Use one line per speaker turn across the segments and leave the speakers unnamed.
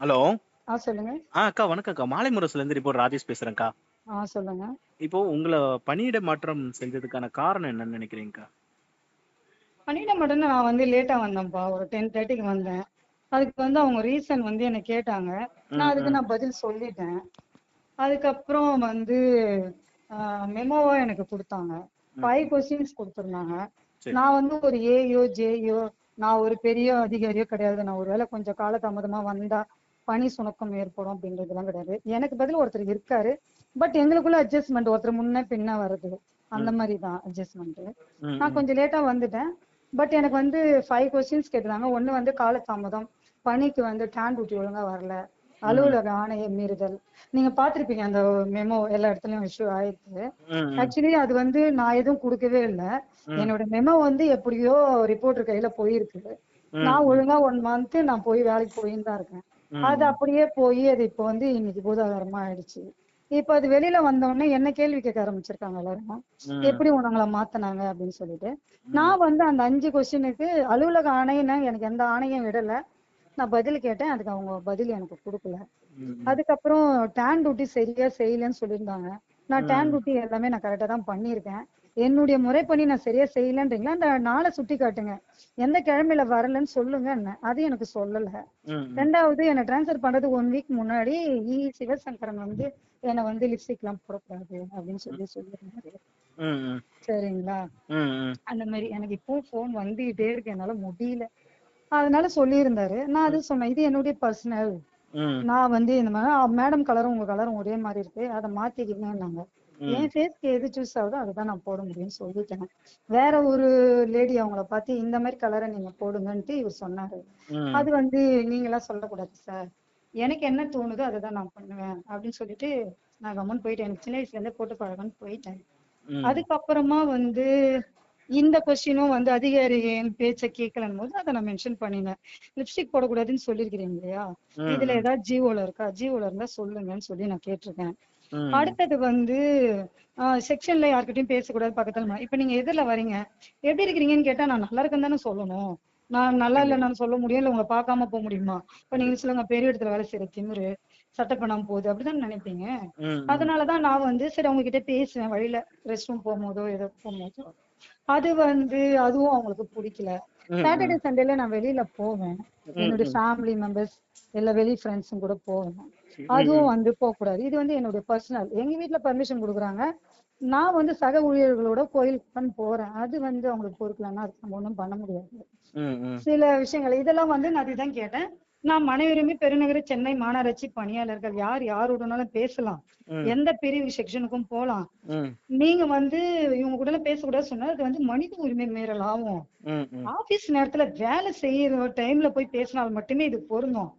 Hello.
சொல்லுங்க.
அக்கா வணக்கம் அக்கா. மாலை முரசுல இருந்து ரிப்போர்ட் ராஜேஷ் பேசுறேன்க்கா.
சொல்லுங்க.
இப்போ உங்கள பணியிட மாற்றம் செஞ்சதுக்கான காரணம் என்னன்னு நினைக்கிறீங்கக்கா?
பணியிட மாட்டேன்னு நான் வந்து லேட்டா வந்தேன்ப்பா. ஒரு 10:30க்கு வந்தேன். அதுக்கு வந்து அவங்க ரீசன் வந்து என்ன கேட்டாங்க. நான் பதில் சொல்லிட்டேன். அதுக்கப்புறம் வந்து மெமோவா எனக்கு கொடுத்தாங்க. 5 கொஸ்டின்ஸ் கொடுத்துருந்தாங்க. நான் வந்து ஒரு ஏயோ ஜேயோ நான் ஒரு பெரிய அதிகாரியோ கிடையாது. நான் ஒருவேளை கொஞ்சம் காலதாமதமா வந்தா பணி சுணக்கம் ஏற்படும் அப்படின்றதுலாம் கிடையாது. எனக்கு பதில் ஒருத்தர் இருக்காரு. பட் எங்களுக்குள்ள அட்ஜஸ்ட்மெண்ட் ஒருத்தர் முன்ன பின்ன வருது. அந்த மாதிரி தான் அட்ஜஸ்ட்மெண்ட். நான் கொஞ்சம் லேட்டா வந்துட்டேன். பட் எனக்கு வந்து 5 கொஸ்டின்ஸ் கேட்டிருந்தாங்க. ஒண்ணு வந்து காலதாமதம், பணிக்கு வந்து டேன் டியூட்டி ஒழுங்கா வரல, அலுவலக ஆணைய மீறுதல். நீங்க பாத்திருப்பீங்க அந்த மெமோ எல்லா இடத்துலயும் இஷ்யூ ஆயிருக்கு. ஆக்சுவலி அது வந்து நான் எதுவும் கொடுக்கவே இல்லை. என்னோட மெமோ வந்து எப்படியோ ரிப்போர்ட்டர் கையில போயிருக்கு. நான் ஒழுங்கா 1 மந்த் நான் போய் வேலைக்கு போயின்னு தான் இருக்கேன். அது அப்படியே போய் அது இப்போ வந்து இன்னைக்கு பூதாகரமா ஆயிடுச்சு. இப்ப அது வெளியில வந்தோடனே என்ன கேள்வி கேட்க ஆரம்பிச்சிருக்காங்க எல்லாரும். எப்படி உங்களை மாத்தினாங்க அப்படின்னு சொல்லிட்டு. நான் வந்து அந்த 5 கொஸ்டினுக்கு அலுவலக ஆணையன்னு எனக்கு எந்த ஆணையம் விடல. நான் பதில் கேட்டேன். அதுக்கு அவங்க பதில் எனக்கு கொடுக்கல. அதுக்கப்புறம் டேன் டியூட்டி சரியா செய்யலன்னு சொல்லியிருந்தாங்க. நான் டேன் டியூட்டி எல்லாமே நான் கரெக்டா தான் பண்ணியிருக்கேன். என்னுடைய முறைப்பணி நான் சரியா செய்யலன்றீங்களா, அந்த நாளை சுட்டி காட்டுங்க, எந்த கிழமையில வரலன்னு சொல்லுங்க. அது எனக்கு சொல்லல. ரெண்டாவது என்னை டிரான்ஸ்ஃபர் பண்றது 1 வீக் முன்னாடி சிவசங்கரன் வந்து என்னை வந்து லிப்ஸ்டிக் எல்லாம் போடக்கூடாது அப்படின்னு சொல்லியிருந்தாரு. சரிங்களா. அந்த மாதிரி எனக்கு இப்போ போன் வந்துகிட்டே இருக்கு, என்னால முடியல. அதனால சொல்லியிருந்தாரு. நான் அது சொன்னேன், இது என்னுடைய பர்சனல். நான் வந்து இந்த மாதிரி மேடம் கலரும் உங்க கலரும் ஒரே மாதிரி இருக்கு, அதை மாத்திக்கிங்கன்னாங்க. என் ஃபேஸ்க்கு எது சூஸ் ஆகுதோ அதுதான் நான் போட முடியும்னு சொல்லிட்டேன். வேற ஒரு லேடி அவங்கள பார்த்து இந்த மாதிரி கலரை நீங்க போடுங்கன்ட்டு இவர் சொன்னாரு. அது வந்து நீங்களா சொல்லக்கூடாது சார், எனக்கு என்ன தோணுதோ அதை தான் நான் பண்ணுவேன் அப்படின்னு சொல்லிட்டு நான் கம்மன் போயிட்டேன். எனக்கு சின்ன வயசுல இருந்தே போட்டு பழகன்னு போயிட்டேன். அதுக்கப்புறமா வந்து இந்த கொஸ்டினும் வந்து அதிகாரியின் பேச்சை கேட்கலன்னு போது அதை நான் மென்ஷன் பண்ணினேன். லிப்ஸ்டிக் போடக்கூடாதுன்னு சொல்லியிருக்கிறீங்க இல்லையா, இதுல ஏதாவது ஜிஓல இருக்கா, ஜிஓல இருந்தா சொல்லுங்கன்னு சொல்லி நான் கேட்டிருக்கேன். அடுத்தது வந்து செக்ஷன்ல யார்கிட்டயும் பேசக்கூடாது பக்கத்துல. இப்ப நீங்க எதிரில வரீங்க, எப்படி இருக்கிறீங்கன்னு கேட்டா நான் நல்லா இருக்கேன்னு தானே சொல்லணும். நான் நல்லா இல்லைன்னு சொல்ல முடியும், இல்ல உங்களை பார்க்காம போக முடியுமா? இப்ப நீங்க சொல்லுங்க, பெரிய இடத்துல வேலை செய்யற திமிரு சட்டை பண்ணாம போகுது அப்படிதான் நினைப்பீங்க. அதனாலதான் நான் வந்து சரி அவங்க கிட்ட பேசுவேன் வழியில, ரெஸ்ட் ரூம் போகும்போதோ ஏதோ போகும்போதோ. அது வந்து அதுவும் அவங்களுக்கு பிடிக்கல. சாட்டர்டே சண்டேல நான் வெளியில போவேன், என்னுடைய ஃபேமிலி மெம்பர்ஸ் எல்லா வெளி ஃப்ரெண்ட்ஸும் கூட போவேன். அதுவும் வந்து போக கூடாது. இது வந்து என்னுடைய பர்சனல். எங்க வீட்டுல பர்மிஷன் கொடுக்குறாங்க, நான் வந்து சக ஊழியர்களோட கோயிலுக்கு போறேன். அது வந்து அவங்களுக்கு பொறுக்கலன்னா அதுக்கு நம்ம ஒண்ணும் பண்ண முடியாது. சில விஷயங்கள் இதெல்லாம் வந்து நான் அதுதான் கேட்டேன். நான் மனைவிரும்பி பெருநகர சென்னை மாநகராட்சி பணியாளர்கள் யார் யாருடனாலும் பேசலாம், எந்த பிரிவு செக்ஷனுக்கும் போலாம். நீங்க வந்து இவங்க கூட பேசக்கூடாது சொன்னா அது வந்து மனித உரிமை மீறல் ஆகும். ஆபீஸ் நேரத்துல வேலை செய்யற டைம்ல போய் பேசினால் மட்டுமே இது பொருந்தும்.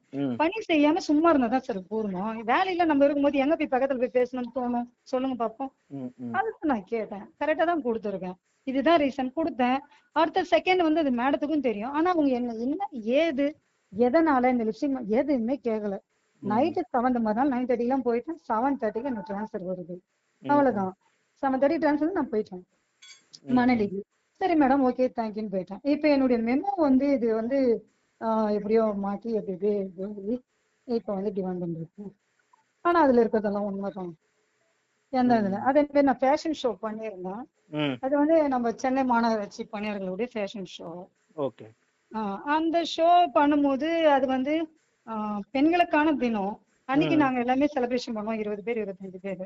பணி செய்யாம சும்மா இருந்தாதான் சார் பொருந்தும். வேலையில நம்ம இருக்கும்போது எங்க போய் பக்கத்துல போய் பேசணும்னு தோணும், சொல்லுங்க பாப்போம். அதுக்கு நான் கேட்டேன், கரெக்டா தான் கொடுத்துருக்கேன். இதுதான் ரீசன் கொடுத்தேன். அடுத்த செகண்ட் வந்து அது மேடத்துக்கும் தெரியும். ஆனா அவங்க என்ன ஏது எதனால இந்த லிப்ஸ்டிக் எதுவுமே கேட்கல. நைட்டு 7 மறுநாள் 9:30 எல்லாம் போயிட்டேன். 7:30க்கு எனக்கு டிரான்ஸ்ஃபர் வருது. அவ்வளவுதான். 7:30 டிரான்ஸ்ஃபர் நான் போயிட்டேன் மணலிக்கு. சரி மேடம், ஓகே தேங்க்யூன்னு போயிட்டேன். இப்ப என்னுடைய மெமோ வந்து இது வந்து எப்படியோ மாற்றி எப்படி இப்ப வந்து டிமாண்ட் பண்ணிருக்கேன். ஆனா அதுல இருக்கிறதெல்லாம் உண்மைதான். எந்த இதுல அதே மாதிரி நான் ஃபேஷன் ஷோ பண்ணியிருந்தேன். அது வந்து நம்ம சென்னை மாநகராட்சி பணியாளர்களுடைய ஃபேஷன் ஷோ. அந்த ஷோ பண்ணும்போது அது வந்து பெண்களுக்கான தினம் அன்னைக்கு நாங்க எல்லாமே செலிப்ரேஷன் பண்ணுவோம். 20 பேர் 25 பேரு.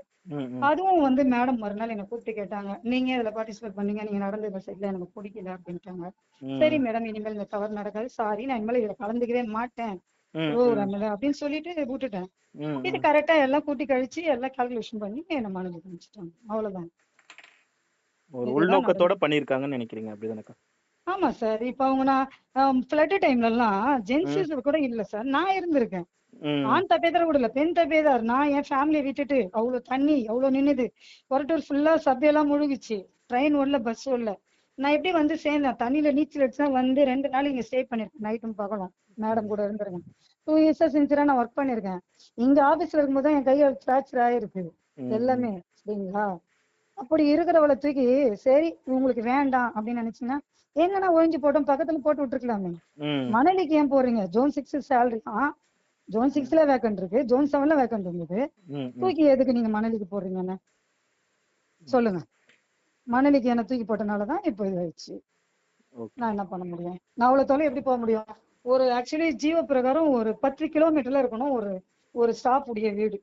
அதுவும் வந்து மேடம் மறுநாள் என்ன கூப்பிட்டு கேட்டாங்க, நீங்க இதுல பார்ட்டிசிபேட் பண்ணீங்க, நீங்க நடந்த சைட்ல எனக்கு பிடிக்கல அப்படின்ட்டாங்க. சரி மேடம், இனிமேல் இந்த தவறு நடக்காது, சாரி, நான் இனிமேல் இதுல கலந்துக்கவே மாட்டேன் அப்படின்னு சொல்லிட்டு விட்டுட்டேன். இது கரெக்டா எல்லாம் கூட்டி கழிச்சு எல்லாம் கால்குலேஷன் பண்ணி என்ன மனது காமிச்சிட்டாங்க. அவ்வளவுதான்.
ஒரு உள்நோக்கத்தோட பண்ணிருக்காங்கன்னு நினைக்கிறீங்க, அப்படிதானக்கா?
ஆமா சார். இப்ப அவங்க நான் ஃபிளட் டைம்ல எல்லாம் ஜென்ஸ் கூட இல்ல சார், நான் இருந்திருக்கேன். ஆண் தப்பேதார கூட இல்ல, பெண் தப்பேதார். நான் என் ஃபேமிலியை விட்டுட்டு அவ்வளவு தண்ணி அவ்வளவு நின்னுது, கொரட்டூர் ஃபுல்லா சபையெல்லாம் முழுகிச்சு, ட்ரெயின் ஓடல, பஸ் ஓடல. நான் எப்படி வந்து சேர்ந்தேன், தண்ணியில நீச்சல் அடிச்சா வந்து 2 நாள் இங்க ஸ்டே பண்ணிருக்கேன், நைட்டும் பகலும் மேடம் கூட இருந்திருக்கேன். 2 இயர்ஸா சின்சியரா நான் ஒர்க் பண்ணிருக்கேன். இங்க ஆபீஸ்ல இருக்கும்போது என் கையை ஃபிராக்சர் ஆயிருக்கு எல்லாமே, சரிங்களா. அப்படி இருக்கிறவளை தூக்கி சரி உங்களுக்கு வேண்டாம் அப்படின்னு நினைச்சீங்கன்னா எங்கன்னா ஒழிஞ்சு போட்டோம், பக்கத்துல போட்டு விட்டுருக்கலாமே. மணலிக்கு ஏன் போறீங்க? ஜோன் 6 சேலரி ஜோன் 6ல வேக்கன்ட் இருக்கு, ஜோன் 7ல வேக்கன்ட் இருந்தது. தூக்கி எதுக்கு நீங்க மணலிக்கு போடுறீங்கன்னு சொல்லுங்க. மணலிக்கு என்ன தூக்கி போட்டனாலதான் இப்போ இதாயிடுச்சு. நான் என்ன பண்ண முடியும்? நான் அவ்வளவு தொலை எப்படி போக முடியும்? ஒரு ஆக்சுவலி ஜீவ பிரகாரம் ஒரு 10 கிலோமீட்டர்ல இருக்கணும் ஒரு ஸ்டாப் உடைய வீடு.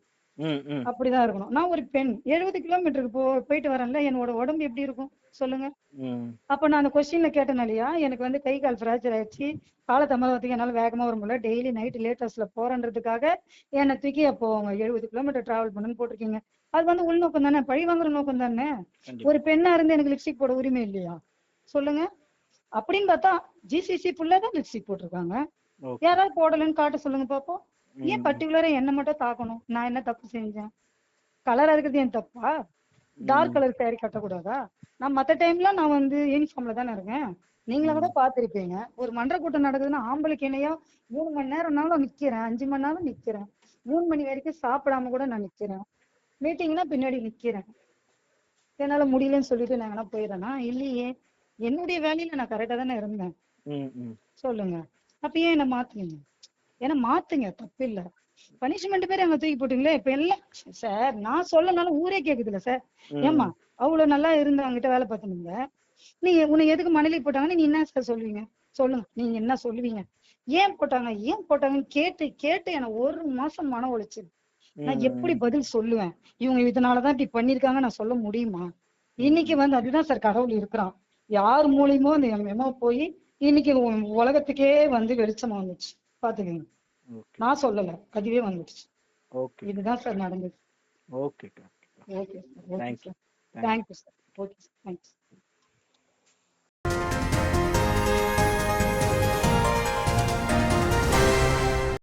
அப்படிதான் இருக்கணும். நான் ஒரு பெண் 70 கிலோமீட்டருக்கு போயிட்டு வரேன்ல, என்னோட உடம்பு எப்படி இருக்கும் சொல்லுங்க. அப்ப நான் அந்த கொஸ்டின்ல கேட்டனாலயா எனக்கு வந்து கை கால் ஃப்ராக்சர் ஆயிடுச்சு, கால தாமதத்துக்கு என்னால வேகமா வர முடியல, டெய்லி நைட் லேட்டஸ்ட்ல போறன்றதுக்காக என்னை தூக்கி அப்போ அவங்க 70 கிலோமீட்டர் டிராவல் பண்ணுன்னு போட்டிருக்கீங்க. அது வந்து உள்நோக்கம் தானே, பழி வாங்குற நோக்கம் தானே. ஒரு பெண்ணா இருந்து எனக்கு லிப்ஸ்டிக் போட உரிமை இல்லையா சொல்லுங்க. அப்படின்னு பார்த்தா ஜிசிசி ஃபுல்லாதான் லிப்ஸ்டிக் போட்டிருக்காங்க. யாராவது போடலன்னு காட்ட சொல்லுங்க பாப்போம். ஏன் பர்டிகுலரா என்ன மட்டும் தாக்கணும்? நான் என்ன தப்பு செஞ்சேன்? கலரா இருக்கிறது ஏன் தப்பா? டார்க் கலர் சாரி கட்டக்கூடாதா? நான் மத்த டைம்ல நான் வந்து யூனிஃபார்ம்ல தானே இருக்கேன். நீங்கள கூட பாத்திருப்பீங்க. ஒரு மன்ற கூட்டம் நடக்குதுன்னா ஆம்பளைக்கு என்னையா 3 மணி நேரம்னாலும் நிக்கிறேன், 5 மணி நேரம் நிக்கிறேன், 3 மணி வரைக்கும் சாப்பிடாம கூட நான் நிக்கிறேன். மீட்டிங்னா பின்னாடி நிக்கிறேன். என்னால முடியலன்னு சொல்லிட்டு நான் வேணா போயிடறேனா? இல்லையே. என்னுடைய வேலையில நான் கரெக்டா தானே இருந்தேன். சொல்லுங்க. அப்ப ஏன் என்ன மாத்துனீங்க? ஏன்னா மாத்துங்க, தப்பு இல்ல. பனிஷ்மெண்ட் பேர் அங்க தூக்கி போட்டீங்களே. இப்ப எல்லாம் சார் நான் சொல்லனாலும் ஊரே கேக்குதுல்ல சார். ஏமா அவ்வளவு நல்லா இருந்தவங்கிட்ட வேலை பார்த்துனீங்க, நீங்க உன்னை எதுக்கு மணலிக்கு போட்டாங்கன்னு நீ என்ன சார் சொல்லுவீங்க? சொல்லுங்க, நீங்க என்ன சொல்லுவீங்க? ஏன் போட்டாங்கன்னு கேட்டு கேட்டு எனக்கு 1 மாசம் மன உளைச்சல். நான் எப்படி பதில் சொல்லுவேன்? இவங்க இதனாலதான் இப்படி பண்ணிருக்காங்க நான் சொல்ல முடியுமா? இன்னைக்கு வந்து அதுதான் சார் கடவுள் இருக்கிறான். யார் மூலியமோ அந்த மெமோ போய் இன்னைக்கு உலகத்துக்கே வந்து வெளிச்சமா வந்துச்சு. பாத்துக்கங்க. நான் சொல்லல, அதுவே வந்துடுச்சு. இதுதான் சார் நடந்தது. Okay sir. Thank you sir. Okay sir. Thanks.